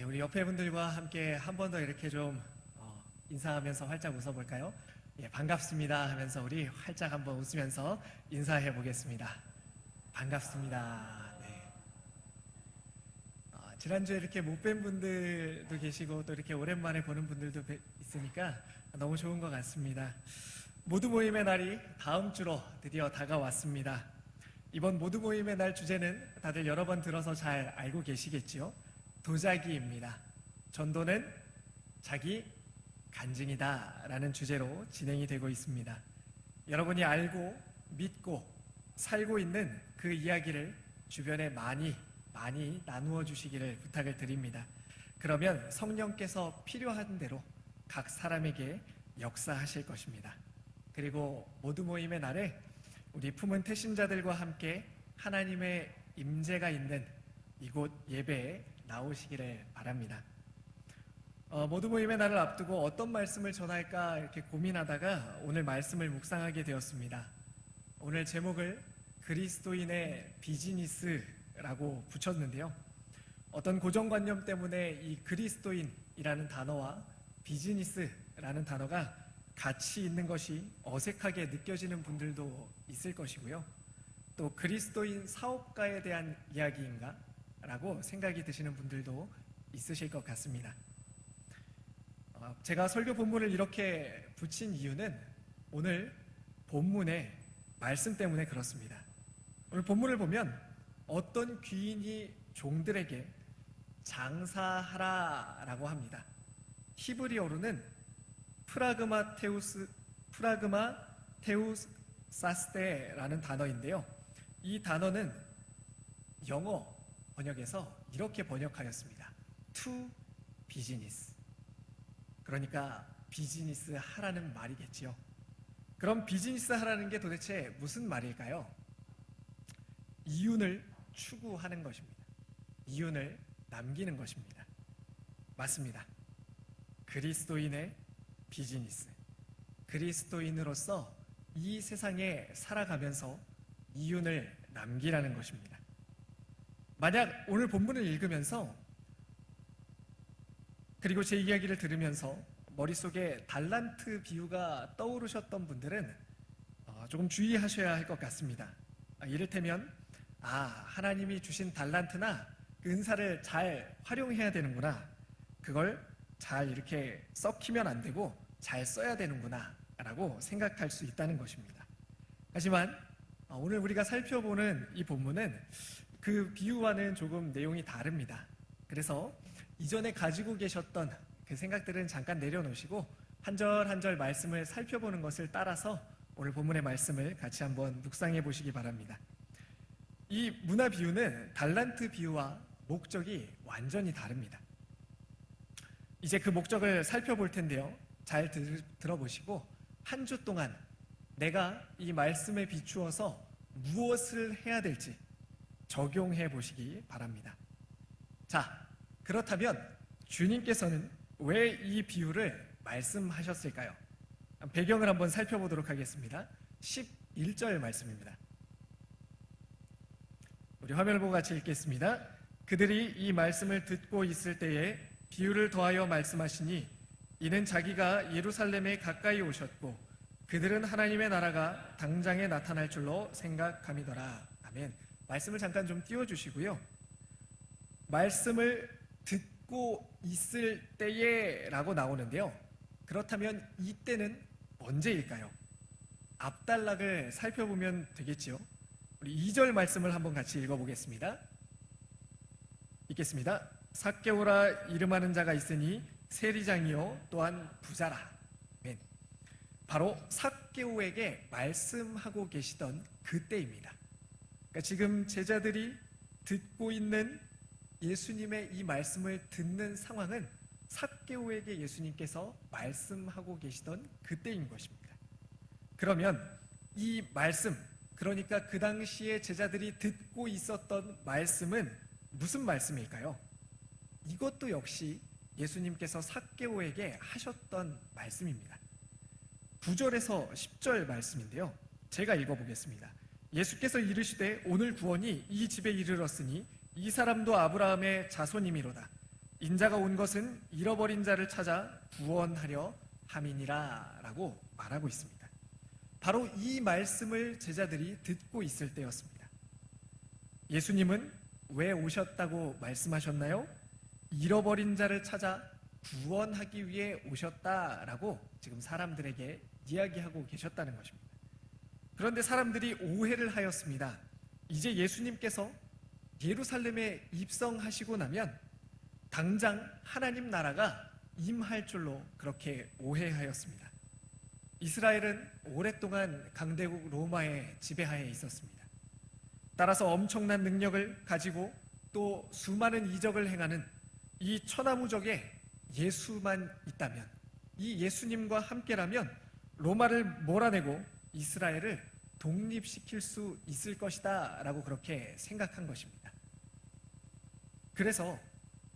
우리 옆에 분들과 함께 한 번 더 이렇게 좀 인사하면서 활짝 웃어볼까요? 반갑습니다 하면서 우리 활짝 한번 웃으면서 인사해 보겠습니다. 반갑습니다. 네. 지난주에 이렇게 못 뵌 분들도 계시고 또 이렇게 오랜만에 보는 분들도 있으니까 너무 좋은 것 같습니다. 모두 모임의 날이 다음 주로 드디어 다가왔습니다. 이번 모두 모임의 날 주제는 다들 여러 번 들어서 잘 알고 계시겠지요? 도자기입니다. 전도는 자기 간증이다 라는 주제로 진행이 되고 있습니다. 여러분이 알고 믿고 살고 있는 그 이야기를 주변에 많이 나누어 주시기를 부탁을 드립니다. 그러면 성령께서 필요한 대로 각 사람에게 역사하실 것입니다. 그리고 모두 모임의 날에 우리 품은 태신자들과 함께 하나님의 임재가 있는 이곳 예배에 나오시기를 바랍니다. 모두 모임의 날을 앞두고 어떤 말씀을 전할까 이렇게 고민하다가 오늘 말씀을 묵상하게 되었습니다. 오늘 제목을 그리스도인의 비즈니스라고 붙였는데요. 어떤 고정관념 때문에 이 그리스도인이라는 단어와 비즈니스라는 단어가 같이 있는 것이 어색하게 느껴지는 분들도 있을 것이고요. 또 그리스도인 사업가에 대한 이야기인가? 라고 생각이 드시는 분들도 있으실 것 같습니다. 제가 설교 본문을 이렇게 붙인 이유는 오늘 본문의 말씀 때문에 그렇습니다. 오늘 본문을 보면 어떤 귀인이 종들에게 장사하라 라고 합니다. 히브리어로는 프라그마테우사스테라는 단어인데요. 이 단어는 영어 번역에서 이렇게 번역하였습니다. To business. 그러니까 비즈니스 하라는 말이겠지요. 그럼 비즈니스 하라는 게 도대체 무슨 말일까요? 이윤을 추구하는 것입니다. 이윤을 남기는 것입니다. 맞습니다. 그리스도인의 비즈니스. 그리스도인으로서 이 세상에 살아가면서 이윤을 남기라는 것입니다. 만약 오늘 본문을 읽으면서 그리고 제 이야기를 들으면서 머릿속에 달란트 비유가 떠오르셨던 분들은 조금 주의하셔야 할 것 같습니다. 이를테면 하나님이 주신 달란트나 은사를 잘 활용해야 되는구나. 그걸 잘 이렇게 썩히면 안 되고 잘 써야 되는구나 라고 생각할 수 있다는 것입니다. 하지만 오늘 우리가 살펴보는 이 본문은 그 비유와는 조금 내용이 다릅니다. 그래서 이전에 가지고 계셨던 그 생각들은 잠깐 내려놓으시고 한 절 한 절 말씀을 살펴보는 것을 따라서 오늘 본문의 말씀을 같이 한번 묵상해 보시기 바랍니다. 이 문화 비유는 달란트 비유와 목적이 완전히 다릅니다. 이제 그 목적을 살펴볼 텐데요. 잘 들어보시고 한 주 동안 내가 이 말씀에 비추어서 무엇을 해야 될지 적용해 보시기 바랍니다. 자, 그렇다면 주님께서는 왜 이 비유를 말씀하셨을까요? 배경을 한번 살펴보도록 하겠습니다. 11절 말씀입니다. 우리 화면을 보고 같이 읽겠습니다. 그들이 이 말씀을 듣고 있을 때에 비유를 더하여 말씀하시니 이는 자기가 예루살렘에 가까이 오셨고 그들은 하나님의 나라가 당장에 나타날 줄로 생각함이더라. 아멘. 말씀을 잠깐 좀 띄워주시고요. 말씀을 듣고 있을 때에 라고 나오는데요. 그렇다면 이때는 언제일까요? 앞단락을 살펴보면 되겠지요. 우리 2절 말씀을 한번 같이 읽어보겠습니다. 읽겠습니다. 삭개오라 이름하는 자가 있으니 세리장이요 또한 부자라. 아멘. 바로 삭개오에게 말씀하고 계시던 그때입니다. 그러니까 지금 제자들이 듣고 있는 예수님의 이 말씀을 듣는 상황은 삭개오에게 예수님께서 말씀하고 계시던 그때인 것입니다. 그러면 이 말씀, 그러니까 그 당시에 제자들이 듣고 있었던 말씀은 무슨 말씀일까요? 이것도 역시 예수님께서 삭개오에게 하셨던 말씀입니다. 9절에서 10절 말씀인데요. 제가 읽어보겠습니다. 예수께서 이르시되 오늘 구원이 이 집에 이르렀으니 이 사람도 아브라함의 자손이미로다. 인자가 온 것은 잃어버린 자를 찾아 구원하려 함이니라 라고 말하고 있습니다. 바로 이 말씀을 제자들이 듣고 있을 때였습니다. 예수님은 왜 오셨다고 말씀하셨나요? 잃어버린 자를 찾아 구원하기 위해 오셨다라고 지금 사람들에게 이야기하고 계셨다는 것입니다. 그런데 사람들이 오해를 하였습니다. 이제 예수님께서 예루살렘에 입성하시고 나면 당장 하나님 나라가 임할 줄로 그렇게 오해하였습니다. 이스라엘은 오랫동안 강대국 로마의 지배하에 있었습니다. 따라서 엄청난 능력을 가지고 또 수많은 이적을 행하는 이 천하무적에 예수만 있다면, 이 예수님과 함께라면 로마를 몰아내고 이스라엘을 독립시킬 수 있을 것이다 라고 그렇게 생각한 것입니다. 그래서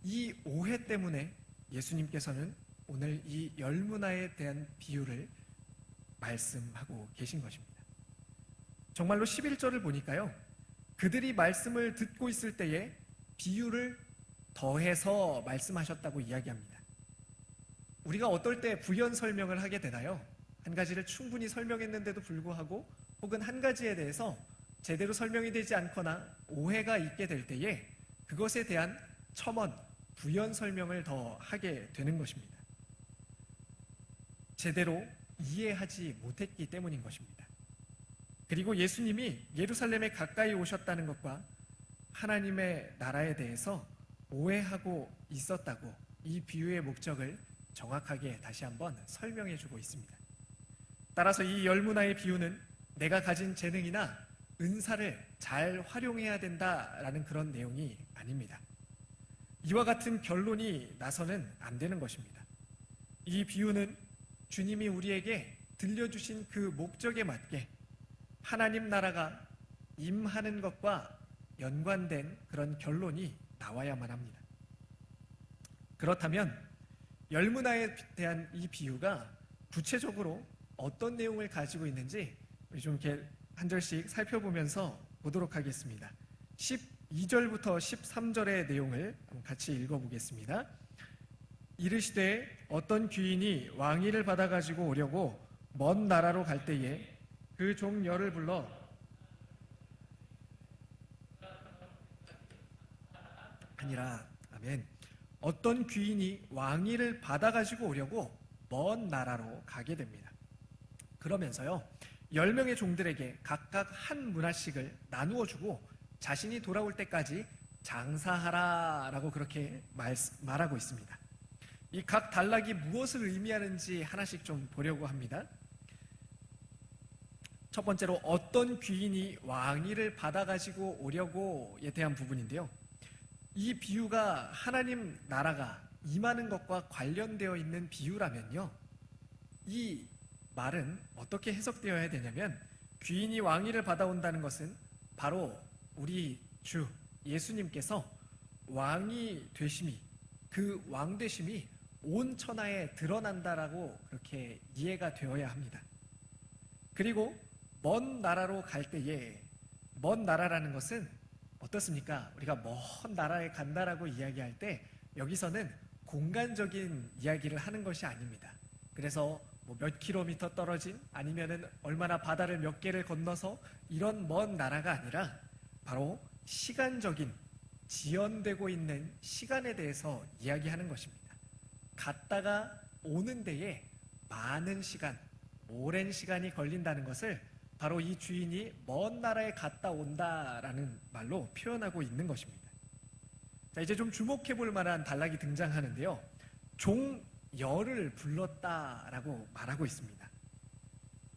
이 오해 때문에 예수님께서는 오늘 이 열문화에 대한 비유를 말씀하고 계신 것입니다. 정말로 11절을 보니까요, 그들이 말씀을 듣고 있을 때에 비유를 더해서 말씀하셨다고 이야기합니다. 우리가 어떨 때 부연 설명을 하게 되나요? 한 가지를 충분히 설명했는데도 불구하고 혹은 한 가지에 대해서 제대로 설명이 되지 않거나 오해가 있게 될 때에 그것에 대한 첨언, 부연 설명을 더 하게 되는 것입니다. 제대로 이해하지 못했기 때문인 것입니다. 그리고 예수님이 예루살렘에 가까이 오셨다는 것과 하나님의 나라에 대해서 오해하고 있었다고 이 비유의 목적을 정확하게 다시 한번 설명해 주고 있습니다. 따라서 이 열문화의 비유는 내가 가진 재능이나 은사를 잘 활용해야 된다라는 그런 내용이 아닙니다. 이와 같은 결론이 나서는 안 되는 것입니다. 이 비유는 주님이 우리에게 들려주신 그 목적에 맞게 하나님 나라가 임하는 것과 연관된 그런 결론이 나와야만 합니다. 그렇다면 열문화에 대한 이 비유가 구체적으로 어떤 내용을 가지고 있는지 좀 이렇게 한 절씩 살펴보면서 보도록 하겠습니다. 12절부터 13절의 내용을 같이 읽어보겠습니다. 이르시되 어떤 귀인이 왕위를 받아가지고 오려고 먼 나라로 갈 때에 그 종 열을 불러 아니라 아멘. 어떤 귀인이 왕위를 받아가지고 오려고 먼 나라로 가게 됩니다. 그러면서요 10명의 종들에게 각각 한 문화씩을 나누어 주고 자신이 돌아올 때까지 장사하라 라고 그렇게 말하고 있습니다. 이 각 단락이 무엇을 의미하는지 하나씩 좀 보려고 합니다. 첫 번째로 어떤 귀인이 왕위를 받아가지고 오려고에 대한 부분인데요, 이 비유가 하나님 나라가 임하는 것과 관련되어 있는 비유라면요, 이 말은 어떻게 해석되어야 되냐면 귀인이 왕위를 받아온다는 것은 바로 우리 주 예수님께서 왕이 되심이, 그 왕되심이 온 천하에 드러난다라고 그렇게 이해가 되어야 합니다. 그리고 먼 나라로 갈 때에, 먼 나라라는 것은 어떻습니까? 우리가 먼 나라에 간다라고 이야기할 때 여기서는 공간적인 이야기를 하는 것이 아닙니다. 그래서 몇 킬로미터 떨어진, 아니면은 얼마나 바다를 몇 개를 건너서 이런 먼 나라가 아니라 바로 시간적인, 지연되고 있는 시간에 대해서 이야기하는 것입니다. 갔다가 오는 데에 많은 시간, 오랜 시간이 걸린다는 것을 바로 이 주인이 먼 나라에 갔다 온다라는 말로 표현하고 있는 것입니다. 자, 이제 좀 주목해 볼 만한 단락이 등장하는데요, 종열을 불렀다라고 말하고 있습니다.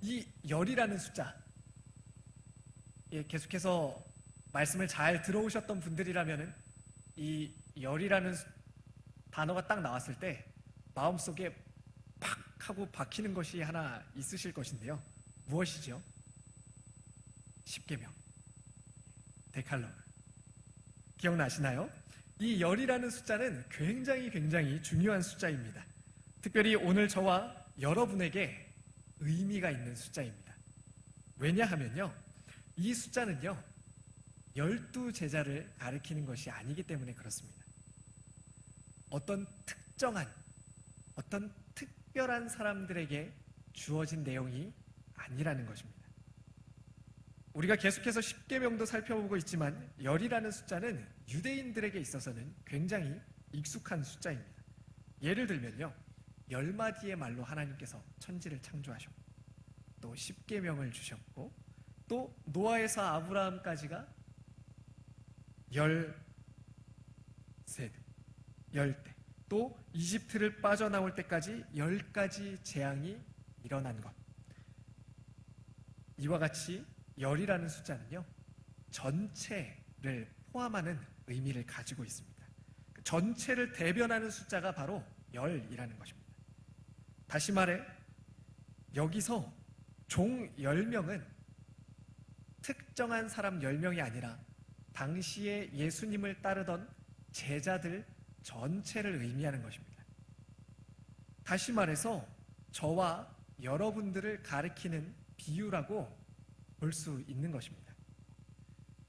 이 열이라는 숫자, 계속해서 말씀을 잘 들어오셨던 분들이라면은 이 열이라는 단어가 딱 나왔을 때 마음속에 팍 하고 박히는 것이 하나 있으실 것인데요, 무엇이죠? 십계명, 데칼로그. 기억나시나요? 이 열이라는 숫자는 굉장히 중요한 숫자입니다. 특별히 오늘 저와 여러분에게 의미가 있는 숫자입니다. 왜냐하면요, 이 숫자는요 12제자를 가리키는 것이 아니기 때문에 그렇습니다. 어떤 특정한, 어떤 특별한 사람들에게 주어진 내용이 아니라는 것입니다. 우리가 계속해서 십계명도 살펴보고 있지만 열이라는 숫자는 유대인들에게 있어서는 굉장히 익숙한 숫자입니다. 예를 들면요, 10마디의 말로 하나님께서 천지를 창조하셨고 또 십계명을 주셨고 또 노아에서 아브라함까지가 13, 10대, 또 이집트를 빠져나올 때까지 10가지 재앙이 일어난 것. 이와 같이 열이라는 숫자는요, 전체를 포함하는 의미를 가지고 있습니다. 전체를 대변하는 숫자가 바로 열이라는 것입니다. 다시 말해 여기서 종 10명은 특정한 사람 10명이 아니라 당시에 예수님을 따르던 제자들 전체를 의미하는 것입니다. 다시 말해서 저와 여러분들을 가리키는 비유라고 볼 수 있는 것입니다.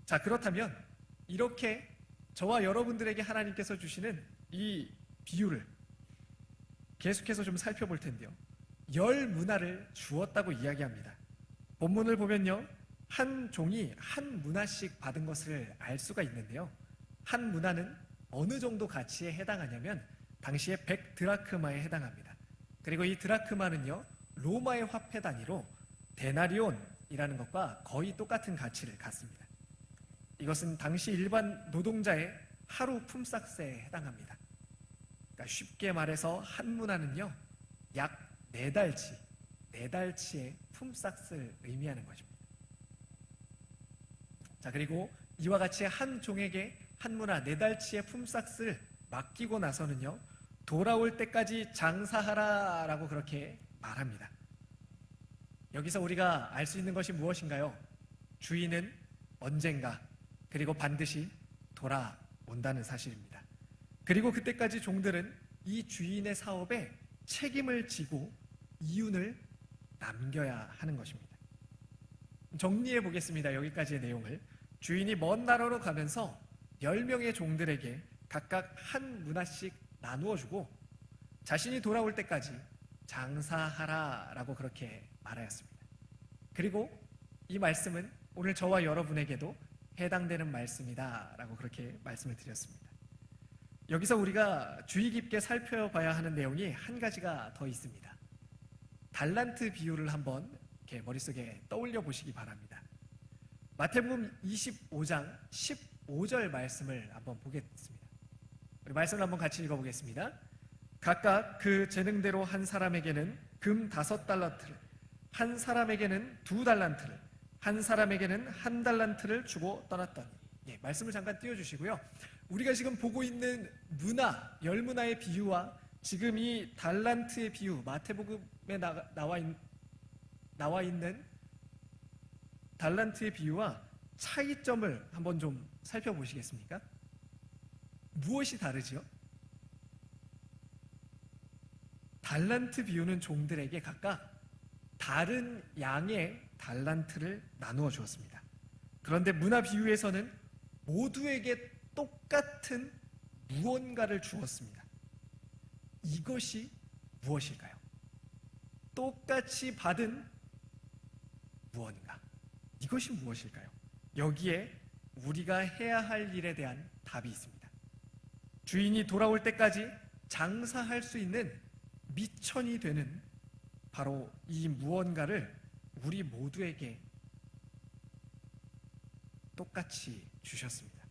자, 그렇다면 이렇게 저와 여러분들에게 하나님께서 주시는 이 비유를 계속해서 좀 살펴볼 텐데요, 열 문화를 주었다고 이야기합니다. 본문을 보면요, 한 종이 한 문화씩 받은 것을 알 수가 있는데요, 한 문화는 어느 정도 가치에 해당하냐면 당시에 100드라크마에 해당합니다. 그리고 이 드라크마는요, 로마의 화폐 단위로 데나리온이라는 것과 거의 똑같은 가치를 갖습니다. 이것은 당시 일반 노동자의 하루 품삯에 해당합니다. 그러니까 쉽게 말해서 한 문화는요, 약 4달치의 품삯을 의미하는 것입니다. 자, 그리고 이와 같이 한 종에게 한 문화 4달치의 품삯을 맡기고 나서는요, 돌아올 때까지 장사하라라고 그렇게 말합니다. 여기서 우리가 알 수 있는 것이 무엇인가요? 주인은 언젠가, 그리고 반드시 돌아온다는 사실입니다. 그리고 그때까지 종들은 이 주인의 사업에 책임을 지고 이윤을 남겨야 하는 것입니다. 정리해 보겠습니다. 여기까지의 내용을. 주인이 먼 나라로 가면서 10명의 종들에게 각각 한 문화씩 나누어 주고 자신이 돌아올 때까지 장사하라라고 그렇게 말하였습니다. 그리고 이 말씀은 오늘 저와 여러분에게도 해당되는 말씀이다라고 그렇게 말씀을 드렸습니다. 여기서 우리가 주의 깊게 살펴봐야 하는 내용이 한 가지가 더 있습니다. 달란트 비유를 한번 이렇게 머릿속에 떠올려 보시기 바랍니다. 마태복음 25장 15절 말씀을 한번 보겠습니다. 우리 말씀을 한번 같이 읽어보겠습니다. 각각 그 재능대로 한 사람에게는 금 5달란트를, 한 사람에게는 2달란트를, 한 사람에게는 1달란트를 주고 떠났더니. 말씀을 잠깐 띄워주시고요. 우리가 지금 보고 있는 문화, 열 문화의 비유와 지금 이 달란트의 비유, 마태복음에 나와 있는 달란트의 비유와 차이점을 한번 좀 살펴보시겠습니까? 무엇이 다르지요? 달란트 비유는 종들에게 각각 다른 양의 달란트를 나누어 주었습니다. 그런데 문화 비유에서는 모두에게 똑같은 무언가를 주었습니다. 이것이 무엇일까요? 똑같이 받은 무언가. 이것이 무엇일까요? 여기에 우리가 해야 할 일에 대한 답이 있습니다. 주인이 돌아올 때까지 장사할 수 있는 미천이 되는 바로 이 무언가를 우리 모두에게 똑같이 주셨습니다.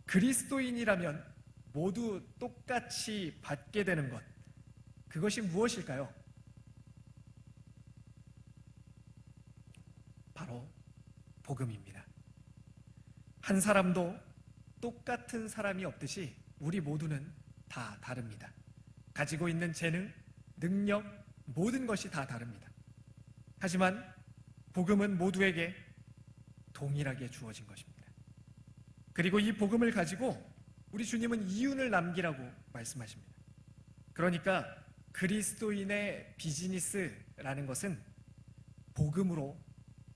그리스도인이라면 모두 똑같이 받게 되는 것, 그것이 무엇일까요? 바로 복음입니다. 한 사람도 똑같은 사람이 없듯이 우리 모두는 다 다릅니다. 가지고 있는 재능, 능력, 모든 것이 다 다릅니다. 하지만 복음은 모두에게 동일하게 주어진 것입니다. 그리고 이 복음을 가지고 우리 주님은 이윤을 남기라고 말씀하십니다. 그러니까 그리스도인의 비즈니스라는 것은 복음으로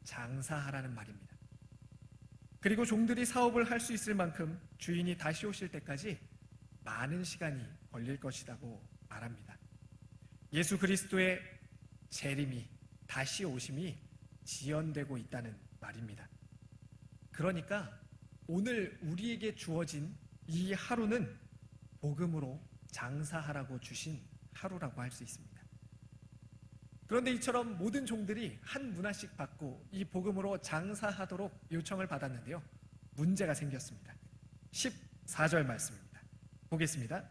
장사하라는 말입니다. 그리고 종들이 사업을 할 수 있을 만큼 주인이 다시 오실 때까지 많은 시간이 걸릴 것이라고 말합니다. 예수 그리스도의 재림이, 다시 오심이 지연되고 있다는 말입니다. 그러니까 오늘 우리에게 주어진 이 하루는 복음으로 장사하라고 주신 하루라고 할 수 있습니다. 그런데 이처럼 모든 종들이 한 문화씩 받고 이 복음으로 장사하도록 요청을 받았는데요, 문제가 생겼습니다. 14절 말씀입니다. 보겠습니다.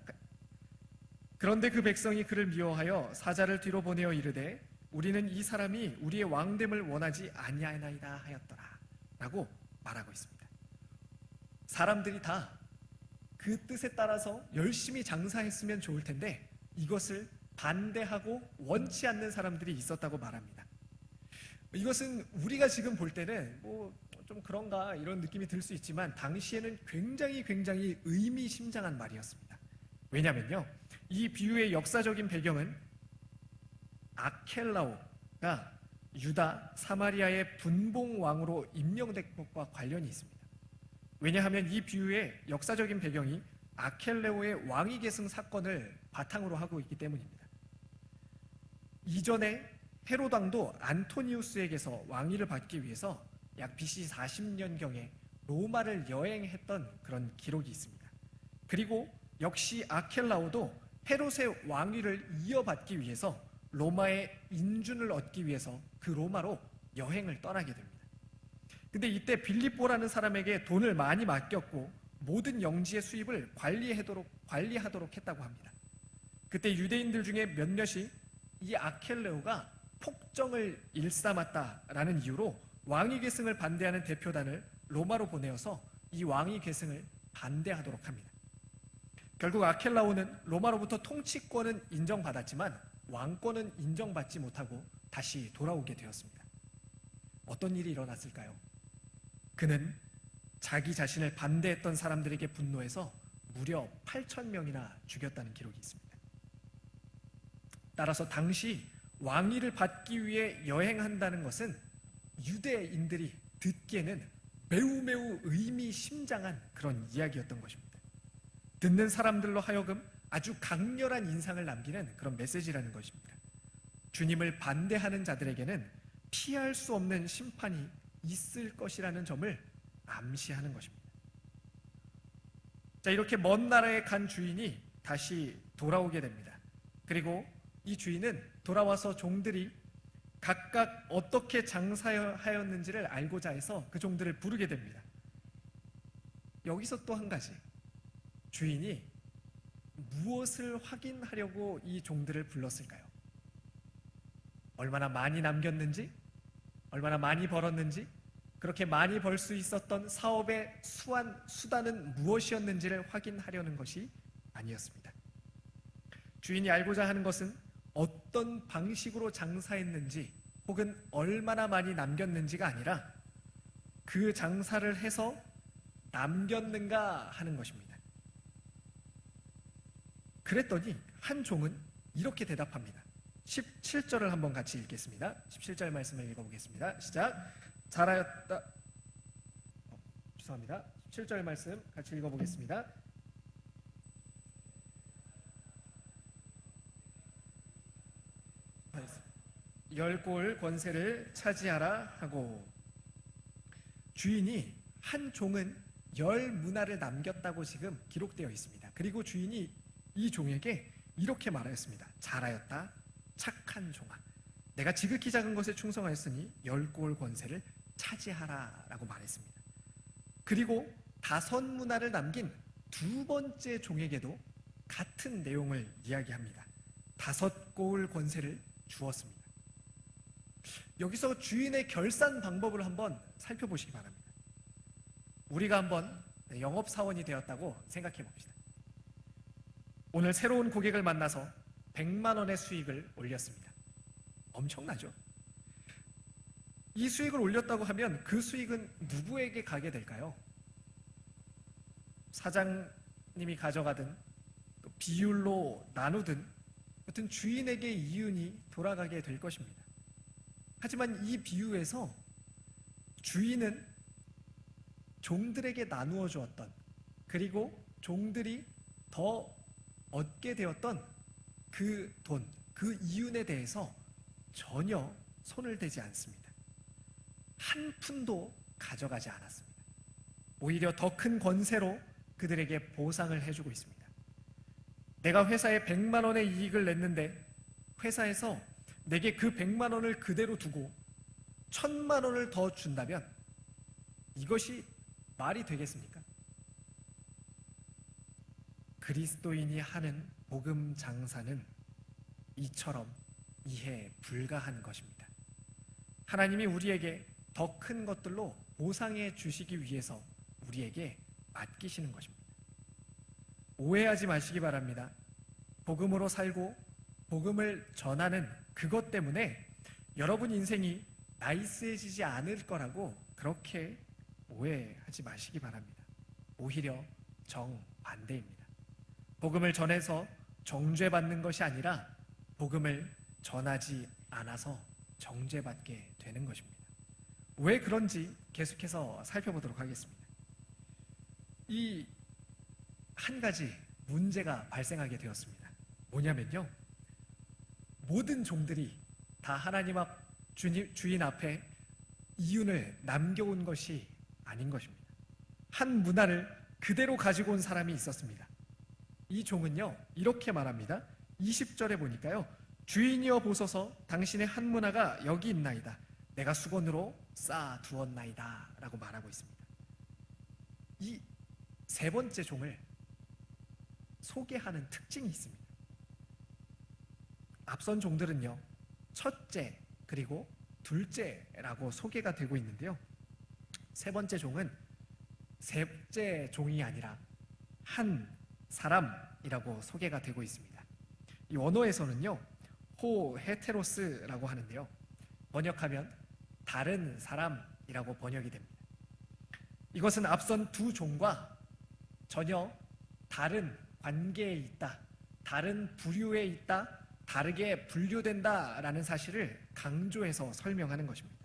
그런데 그 백성이 그를 미워하여 사자를 뒤로 보내어 이르되 우리는 이 사람이 우리의 왕됨을 원하지 아니하나이다 하였더라 라고 말하고 있습니다. 사람들이 다 그 뜻에 따라서 열심히 장사했으면 좋을 텐데 이것을 반대하고 원치 않는 사람들이 있었다고 말합니다. 이것은 우리가 지금 볼 때는 좀 그런가 이런 느낌이 들 수 있지만 당시에는 굉장히 의미심장한 말이었습니다. 왜냐면요, 이 비유의 역사적인 배경은 아켈라오가 유다 사마리아의 분봉 왕으로 임명된 것과 관련이 있습니다. 왜냐하면 이 비유의 역사적인 배경이 아켈레오의 왕위 계승 사건을 바탕으로 하고 있기 때문입니다. 이전에 헤롯 왕도 안토니우스에게서 왕위를 받기 위해서 약 BC 40년경에 로마를 여행했던 그런 기록이 있습니다. 그리고 역시 아켈라오도 헤롯의 왕위를 이어받기 위해서 로마의 인준을 얻기 위해서 그 로마로 여행을 떠나게 됩니다. 근데 이때 빌립보라는 사람에게 돈을 많이 맡겼고 모든 영지의 수입을 관리하도록 했다고 합니다. 그때 유대인들 중에 몇몇이 이 아켈레오가 폭정을 일삼았다라는 이유로 왕위 계승을 반대하는 대표단을 로마로 보내어서 이 왕위 계승을 반대하도록 합니다. 결국 아켈라오는 로마로부터 통치권은 인정받았지만 왕권은 인정받지 못하고 다시 돌아오게 되었습니다. 어떤 일이 일어났을까요? 그는 자기 자신을 반대했던 사람들에게 분노해서 무려 8,000명이나 죽였다는 기록이 있습니다. 따라서 당시 왕위를 받기 위해 여행한다는 것은 유대인들이 듣기에는 매우 의미심장한 그런 이야기였던 것입니다. 듣는 사람들로 하여금 아주 강렬한 인상을 남기는 그런 메시지라는 것입니다. 주님을 반대하는 자들에게는 피할 수 없는 심판이 있을 것이라는 점을 암시하는 것입니다. 자, 이렇게 먼 나라에 간 주인이 다시 돌아오게 됩니다. 그리고 이 주인은 돌아와서 종들이 각각 어떻게 장사하였는지를 알고자 해서 그 종들을 부르게 됩니다. 여기서 또 한 가지, 주인이 무엇을 확인하려고 이 종들을 불렀을까요? 얼마나 많이 남겼는지, 얼마나 많이 벌었는지, 그렇게 많이 벌 수 있었던 사업의 수단은 무엇이었는지를 확인하려는 것이 아니었습니다. 주인이 알고자 하는 것은 어떤 방식으로 장사했는지 혹은 얼마나 많이 남겼는지가 아니라 그 장사를 해서 남겼는가 하는 것입니다. 그랬더니 한 종은 이렇게 대답합니다. 17절을 한번 같이 읽겠습니다. 17절 말씀을 읽어보겠습니다. 시작. 잘하였다. 죄송합니다. 17절 말씀 같이 읽어보겠습니다. 열 골 권세를 차지하라 하고, 주인이 한 종은 10문화를 남겼다고 지금 기록되어 있습니다. 그리고 주인이 이 종에게 이렇게 말하였습니다. 잘하였다 착한 종아, 내가 지극히 작은 것에 충성하였으니 10골 권세를 차지하라 라고 말했습니다. 그리고 5문화를 남긴 두 번째 종에게도 같은 내용을 이야기합니다. 5골 권세를 주었습니다. 여기서 주인의 결산 방법을 한번 살펴보시기 바랍니다. 우리가 한번 영업사원이 되었다고 생각해 봅시다. 오늘 새로운 고객을 만나서 100만 원의 수익을 올렸습니다. 엄청나죠? 이 수익을 올렸다고 하면 그 수익은 누구에게 가게 될까요? 사장님이 가져가든 비율로 나누든 여튼 주인에게 이윤이 돌아가게 될 것입니다. 하지만 이 비유에서 주인은 종들에게 나누어 주었던, 그리고 종들이 더 얻게 되었던 그 돈, 그 이윤에 대해서 전혀 손을 대지 않습니다. 한 푼도 가져가지 않았습니다. 오히려 더 큰 권세로 그들에게 보상을 해주고 있습니다. 내가 회사에 100만 원의 이익을 냈는데 회사에서 내게 그 100만 원을 그대로 두고 1000만 원을 더 준다면 이것이 말이 되겠습니까? 그리스도인이 하는 복음 장사는 이처럼 이해 불가한 것입니다. 하나님이 우리에게 더 큰 것들로 보상해 주시기 위해서 우리에게 맡기시는 것입니다. 오해하지 마시기 바랍니다. 복음으로 살고 복음을 전하는 그것 때문에 여러분 인생이 나이스해지지 않을 거라고 그렇게 오해하지 마시기 바랍니다. 오히려 정반대입니다. 복음을 전해서 정죄받는 것이 아니라 복음을 전하지 않아서 정죄받게 되는 것입니다. 왜 그런지 계속해서 살펴보도록 하겠습니다. 이 한 가지 문제가 발생하게 되었습니다. 뭐냐면요, 모든 종들이 다 하나님 앞 주인 앞에 이윤을 남겨온 것이 아닌 것입니다. 한 문화를 그대로 가지고 온 사람이 있었습니다. 이 종은요 이렇게 말합니다. 20절에 보니까요, 주인이여 보소서 당신의 한 문화가 여기 있나이다. 내가 수건으로 쌓아 두었나이다 라고 말하고 있습니다. 이 세 번째 종을 소개하는 특징이 있습니다. 앞선 종들은요 첫째 그리고 둘째라고 소개가 되고 있는데요, 세 번째 종은 셋째 종이 아니라 한 사람이라고 소개가 되고 있습니다. 이 원어에서는요 호 헤테로스라고 하는데요, 번역하면 다른 사람이라고 번역이 됩니다. 이것은 앞선 두 종과 전혀 다른 관계에 있다, 다른 부류에 있다, 다르게 분류된다라는 사실을 강조해서 설명하는 것입니다.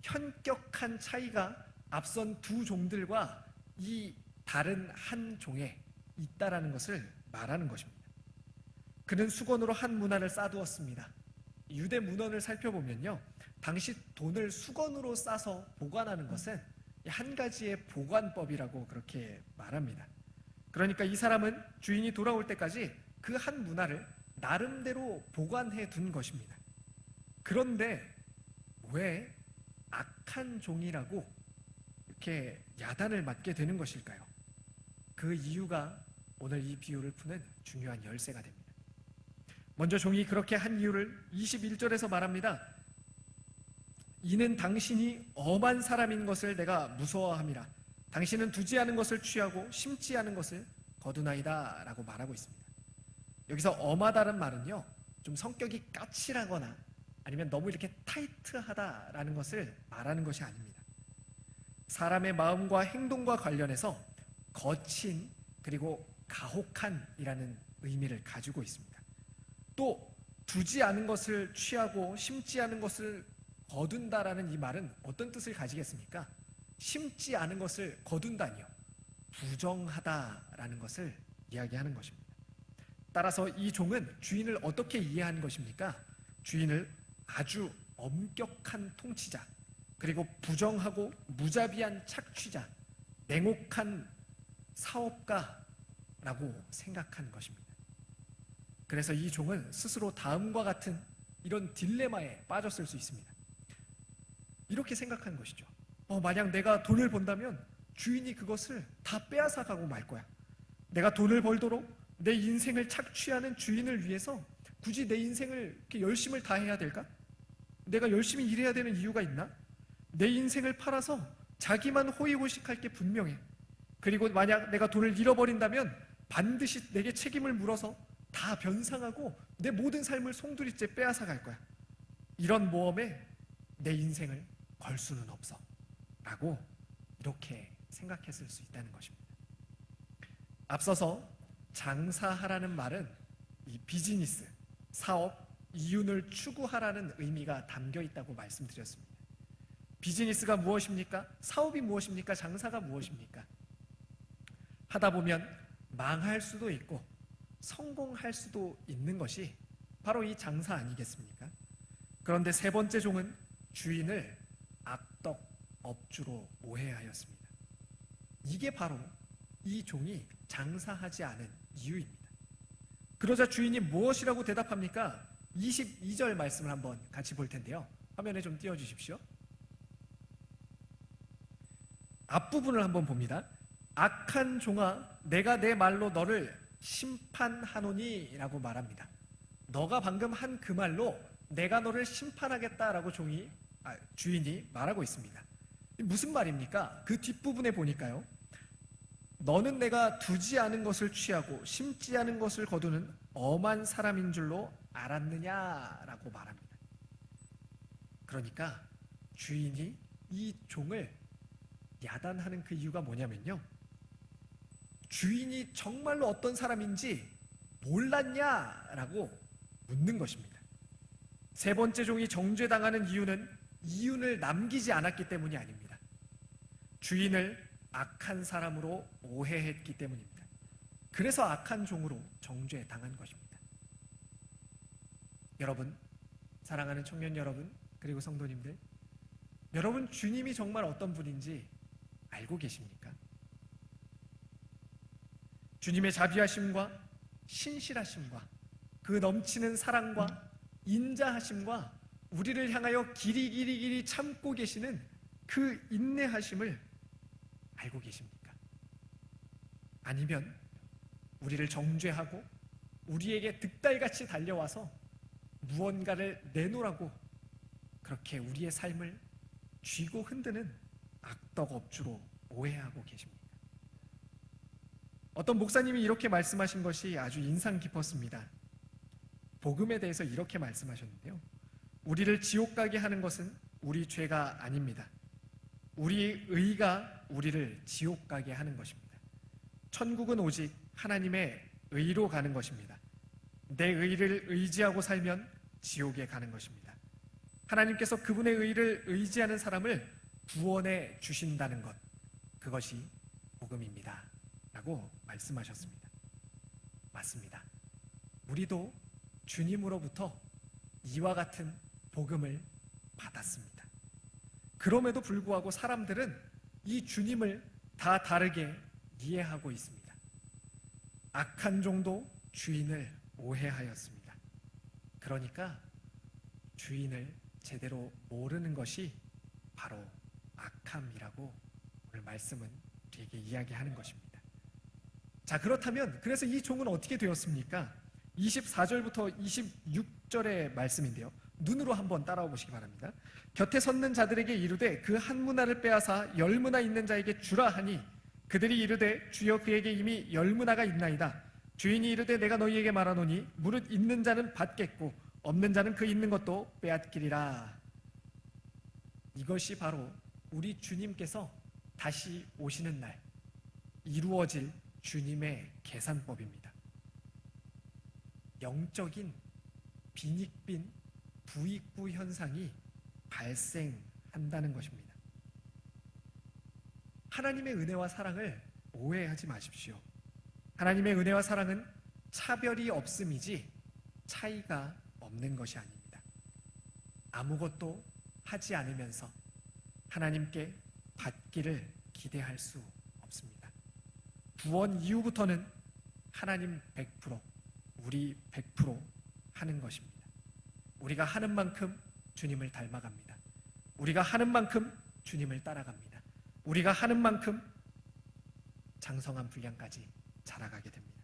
현격한 차이가 앞선 두 종들과 이 다른 한 종에 있다라는 것을 말하는 것입니다. 그는 수건으로 한 문화를 쌓아두었습니다. 유대 문헌을 살펴보면요, 당시 돈을 수건으로 싸서 보관하는 것은 한 가지의 보관법이라고 그렇게 말합니다. 그러니까 이 사람은 주인이 돌아올 때까지 그 한 문화를 나름대로 보관해 둔 것입니다. 그런데 왜 악한 종이라고 이렇게 야단을 맞게 되는 것일까요? 그 이유가 오늘 이 비유를 푸는 중요한 열쇠가 됩니다. 먼저 종이 그렇게 한 이유를 21절에서 말합니다. 이는 당신이 엄한 사람인 것을 내가 무서워함이라. 당신은 두지 않은 것을 취하고 심지 않은 것을 거두나이다 라고 말하고 있습니다. 여기서 엄하다는 말은요 좀 성격이 까칠하거나 아니면 너무 이렇게 타이트하다라는 것을 말하는 것이 아닙니다. 사람의 마음과 행동과 관련해서 거친 그리고 가혹한이라는 의미를 가지고 있습니다. 또 두지 않은 것을 취하고 심지 않은 것을 거둔다라는 이 말은 어떤 뜻을 가지겠습니까? 심지 않은 것을 거둔다니요, 부정하다라는 것을 이야기하는 것입니다. 따라서 이 종은 주인을 어떻게 이해하는 것입니까? 주인을 아주 엄격한 통치자, 그리고 부정하고 무자비한 착취자, 냉혹한 사업가라고 생각하는 것입니다. 그래서 이 종은 스스로 다음과 같은 이런 딜레마에 빠졌을 수 있습니다. 이렇게 생각하는 것이죠. 만약 내가 돈을 번다면 주인이 그것을 다 빼앗아 가고 말 거야. 내가 돈을 벌도록 내 인생을 착취하는 주인을 위해서 굳이 내 인생을 이렇게 열심을 다해야 될까? 내가 열심히 일해야 되는 이유가 있나? 내 인생을 팔아서 자기만 호의호식할 게 분명해. 그리고 만약 내가 돈을 잃어버린다면 반드시 내게 책임을 물어서 다 변상하고 내 모든 삶을 송두리째 빼앗아 갈 거야. 이런 모험에 내 인생을 걸 수는 없어 라고 이렇게 생각했을 수 있다는 것입니다. 앞서서 장사하라는 말은 이 비즈니스, 사업, 이윤을 추구하라는 의미가 담겨 있다고 말씀드렸습니다. 비즈니스가 무엇입니까? 사업이 무엇입니까? 장사가 무엇입니까? 하다 보면 망할 수도 있고 성공할 수도 있는 것이 바로 이 장사 아니겠습니까? 그런데 세 번째 종은 주인을 악덕 업주로 오해하였습니다. 이게 바로 이 종이 장사하지 않은 이유입니다. 그러자 주인이 무엇이라고 대답합니까? 22절 말씀을 한번 같이 볼 텐데요. 화면에 좀 띄워주십시오. 앞부분을 한번 봅니다. 악한 종아, 내가 내 말로 너를 심판하노니 라고 말합니다. 너가 방금 한 그 말로 내가 너를 심판하겠다라고 주인이 말하고 있습니다. 무슨 말입니까? 그 뒷부분에 보니까요. 너는 내가 두지 않은 것을 취하고 심지 않은 것을 거두는 엄한 사람인 줄로 알았느냐라고 말합니다. 그러니까 주인이 이 종을 야단하는 그 이유가 뭐냐면요. 주인이 정말로 어떤 사람인지 몰랐냐라고 묻는 것입니다. 세 번째 종이 정죄당하는 이유는 이윤을 남기지 않았기 때문이 아닙니다. 주인을 악한 사람으로 오해했기 때문입니다. 그래서 악한 종으로 정죄당한 것입니다. 여러분, 사랑하는 청년 여러분, 그리고 성도님들, 여러분 주님이 정말 어떤 분인지 알고 계십니까? 주님의 자비하심과 신실하심과 그 넘치는 사랑과 인자하심과 우리를 향하여 길이 참고 계시는 그 인내하심을 알고 계십니까? 아니면 우리를 정죄하고 우리에게 득달같이 달려와서 무언가를 내놓으라고 그렇게 우리의 삶을 쥐고 흔드는 악덕 업주로 오해하고 계십니까? 어떤 목사님이 이렇게 말씀하신 것이 아주 인상 깊었습니다. 복음에 대해서 이렇게 말씀하셨는데요. 우리를 지옥 가게 하는 것은 우리 죄가 아닙니다. 우리 의가 우리를 지옥 가게 하는 것입니다. 천국은 오직 하나님의 의로 가는 것입니다. 내 의를 의지하고 살면 지옥에 가는 것입니다. 하나님께서 그분의 의를 의지하는 사람을 구원해 주신다는 것, 그것이 복음입니다 라고 말씀하셨습니다. 맞습니다. 우리도 주님으로부터 이와 같은 복음을 받았습니다. 그럼에도 불구하고 사람들은 이 주님을 다 다르게 이해하고 있습니다. 악한 종도 주인을 오해하였습니다. 그러니까 주인을 제대로 모르는 것이 바로 악함이라고 오늘 말씀은 우리에게 이야기하는 것입니다. 자, 그렇다면 그래서 이 종은 어떻게 되었습니까? 24절부터 26절의 말씀인데요. 눈으로 한번 따라와 보시기 바랍니다. 곁에 섰는 자들에게 이르되 그 한 문화를 빼앗아 10문화 있는 자에게 주라 하니 그들이 이르되 주여 그에게 이미 10문화가 있나이다. 주인이 이르되 내가 너희에게 말하노니 무릇 있는 자는 받겠고 없는 자는 그 있는 것도 빼앗기리라. 이것이 바로 우리 주님께서 다시 오시는 날 이루어질 주님의 계산법입니다. 영적인 빈익빈 부익부 현상이 발생한다는 것입니다. 하나님의 은혜와 사랑을 오해하지 마십시오. 하나님의 은혜와 사랑은 차별이 없음이지 차이가 없는 것이 아닙니다. 아무것도 하지 않으면서 하나님께 받기를 기대할 수 없습니다. 구원 이후부터는 하나님 100%, 우리 100% 하는 것입니다. 우리가 하는 만큼 주님을 닮아갑니다. 우리가 하는 만큼 주님을 따라갑니다. 우리가 하는 만큼 장성한 분량까지 자라가게 됩니다.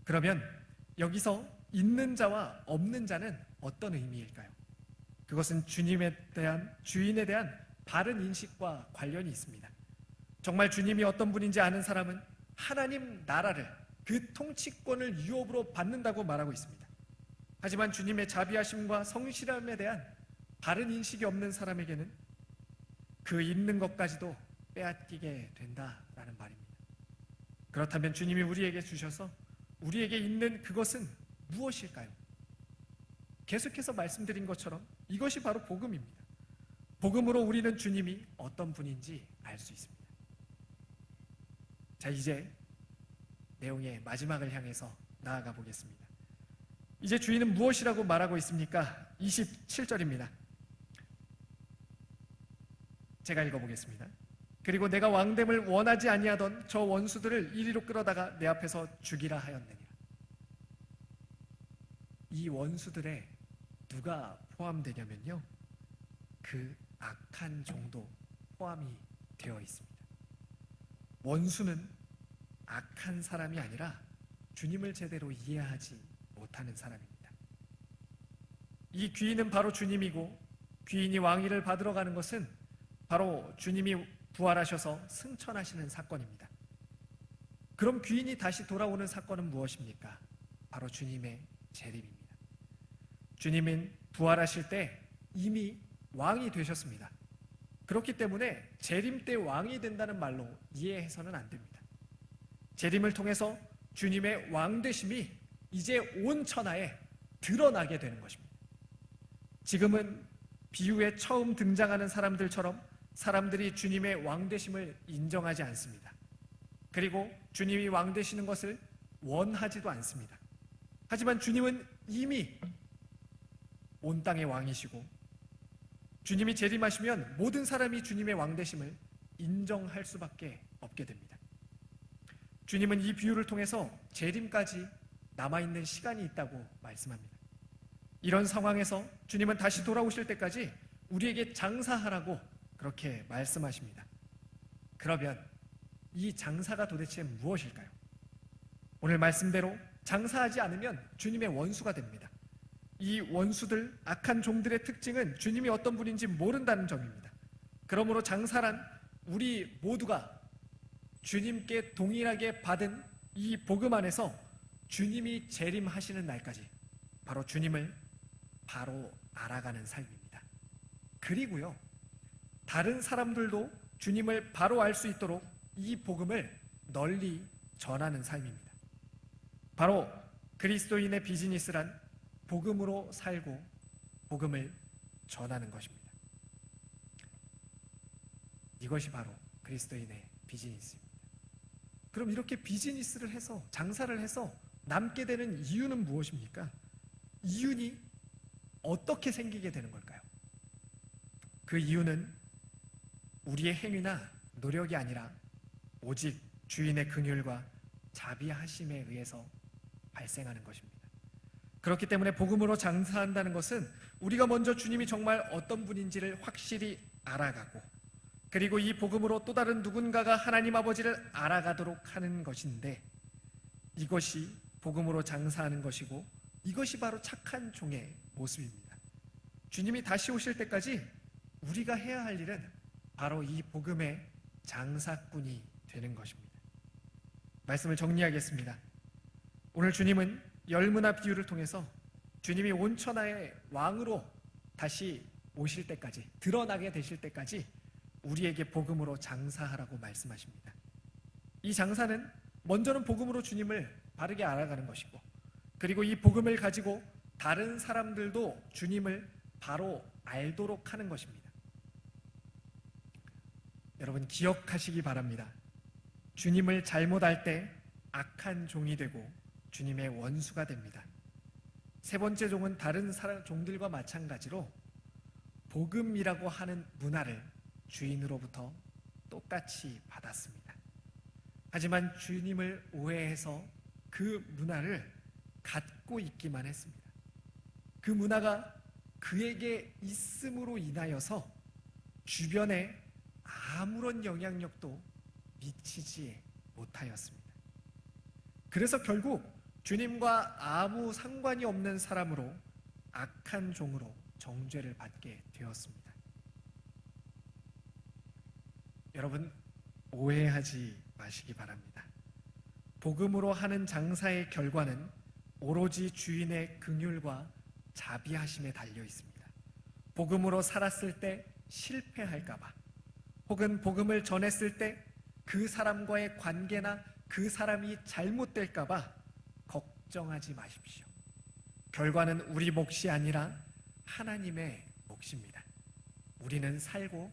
그러면 여기서 있는 자와 없는 자는 어떤 의미일까요? 그것은 주인에 대한 바른 인식과 관련이 있습니다. 정말 주님이 어떤 분인지 아는 사람은 하나님 나라를, 그 통치권을 유업으로 받는다고 말하고 있습니다. 하지만 주님의 자비하심과 성실함에 대한 바른 인식이 없는 사람에게는 그 있는 것까지도 빼앗기게 된다라는 말입니다. 그렇다면 주님이 우리에게 주셔서 우리에게 있는 그것은 무엇일까요? 계속해서 말씀드린 것처럼 이것이 바로 복음입니다. 복음으로 우리는 주님이 어떤 분인지 알 수 있습니다. 자, 이제 내용의 마지막을 향해서 나아가 보겠습니다. 이제 주인은 무엇이라고 말하고 있습니까? 27절입니다. 제가 읽어보겠습니다. 그리고 내가 왕됨을 원하지 아니하던 저 원수들을 이리로 끌어다가 내 앞에서 죽이라 하였느니라. 이 원수들에 누가 포함되냐면요, 그 악한 종도 포함이 되어 있습니다. 원수는 악한 사람이 아니라 주님을 제대로 이해하지 못하는 사람입니다. 이 귀인은 바로 주님이고, 귀인이 왕위를 받으러 가는 것은 바로 주님이 부활하셔서 승천하시는 사건입니다. 그럼 귀인이 다시 돌아오는 사건은 무엇입니까? 바로 주님의 재림입니다. 주님은 부활하실 때 이미 왕이 되셨습니다. 그렇기 때문에 재림 때 왕이 된다는 말로 이해해서는 안 됩니다. 재림을 통해서 주님의 왕되심이 이제 온 천하에 드러나게 되는 것입니다. 지금은 비유에 처음 등장하는 사람들처럼 사람들이 주님의 왕되심을 인정하지 않습니다. 그리고 주님이 왕되시는 것을 원하지도 않습니다. 하지만 주님은 이미 온 땅의 왕이시고, 주님이 재림하시면 모든 사람이 주님의 왕되심을 인정할 수밖에 없게 됩니다. 주님은 이 비유를 통해서 재림까지 남아있는 시간이 있다고 말씀합니다. 이런 상황에서 주님은 다시 돌아오실 때까지 우리에게 장사하라고 그렇게 말씀하십니다. 그러면 이 장사가 도대체 무엇일까요? 오늘 말씀대로 장사하지 않으면 주님의 원수가 됩니다. 이 원수들, 악한 종들의 특징은 주님이 어떤 분인지 모른다는 점입니다. 그러므로 장사란 우리 모두가 주님께 동일하게 받은 이 복음 안에서 주님이 재림하시는 날까지 바로 주님을 바로 알아가는 삶입니다. 그리고요, 다른 사람들도 주님을 바로 알 수 있도록 이 복음을 널리 전하는 삶입니다. 바로 그리스도인의 비즈니스란 복음으로 살고 복음을 전하는 것입니다. 이것이 바로 그리스도인의 비즈니스입니다. 그럼 이렇게 비즈니스를 해서, 장사를 해서 남게 되는 이유는 무엇입니까? 이윤이 어떻게 생기게 되는 걸까요? 그 이유는 우리의 행위나 노력이 아니라 오직 주인의 긍휼과 자비하심에 의해서 발생하는 것입니다. 그렇기 때문에 복음으로 장사한다는 것은 우리가 먼저 주님이 정말 어떤 분인지를 확실히 알아가고, 그리고 이 복음으로 또 다른 누군가가 하나님 아버지를 알아가도록 하는 것인데, 이것이 복음으로 장사하는 것이고, 이것이 바로 착한 종의 모습입니다. 주님이 다시 오실 때까지 우리가 해야 할 일은 바로 이 복음의 장사꾼이 되는 것입니다. 말씀을 정리하겠습니다. 오늘 주님은 열무나 비유를 통해서 주님이 온 천하의 왕으로 다시 오실 때까지, 드러나게 되실 때까지 우리에게 복음으로 장사하라고 말씀하십니다. 이 장사는 먼저는 복음으로 주님을 바르게 알아가는 것이고, 그리고 이 복음을 가지고 다른 사람들도 주님을 바로 알도록 하는 것입니다. 여러분 기억하시기 바랍니다. 주님을 잘못 알 때 악한 종이 되고 주님의 원수가 됩니다. 세 번째 종은 다른 종들과 마찬가지로 복음이라고 하는 문화를 주인으로부터 똑같이 받았습니다. 하지만 주님을 오해해서 그 문화를 갖고 있기만 했습니다. 그 문화가 그에게 있음으로 인하여서 주변에 아무런 영향력도 미치지 못하였습니다. 그래서 결국 주님과 아무 상관이 없는 사람으로, 악한 종으로 정죄를 받게 되었습니다. 여러분 오해하지 마시기 바랍니다. 복음으로 하는 장사의 결과는 오로지 주인의 긍휼과 자비하심에 달려 있습니다. 복음으로 살았을 때 실패할까봐, 혹은 복음을 전했을 때 그 사람과의 관계나 그 사람이 잘못될까봐 걱정하지 마십시오. 결과는 우리 몫이 아니라 하나님의 몫입니다. 우리는 살고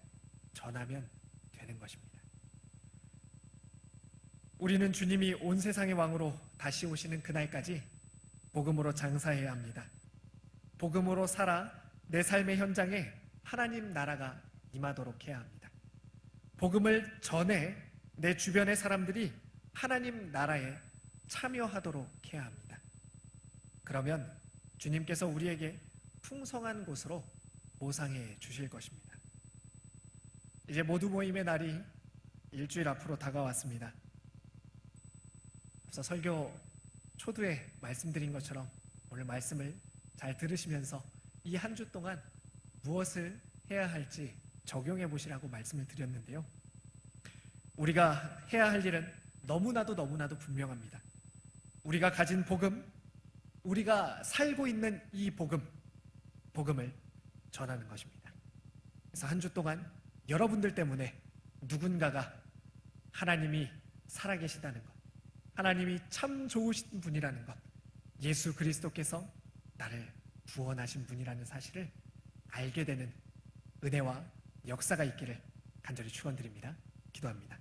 전하면 되는 것입니다. 우리는 주님이 온 세상의 왕으로 다시 오시는 그날까지 복음으로 장사해야 합니다. 복음으로 살아 내 삶의 현장에 하나님 나라가 임하도록 해야 합니다. 복음을 전해 내 주변의 사람들이 하나님 나라에 참여하도록 해야 합니다. 그러면 주님께서 우리에게 풍성한 곳으로 보상해 주실 것입니다. 이제 모두 모임의 날이 일주일 앞으로 다가왔습니다. 앞서 설교 초두에 말씀드린 것처럼 오늘 말씀을 잘 들으시면서 이 한 주 동안 무엇을 해야 할지 적용해 보시라고 말씀을 드렸는데요. 우리가 해야 할 일은 너무나도 분명합니다. 우리가 가진 복음, 우리가 살고 있는 이 복음을 전하는 것입니다. 그래서 한 주 동안 여러분들 때문에 누군가가 하나님이 살아계시다는 것, 하나님이 참 좋으신 분이라는 것, 예수 그리스도께서 나를 구원하신 분이라는 사실을 알게 되는 은혜와 역사가 있기를 간절히 축원드립니다. 기도합니다.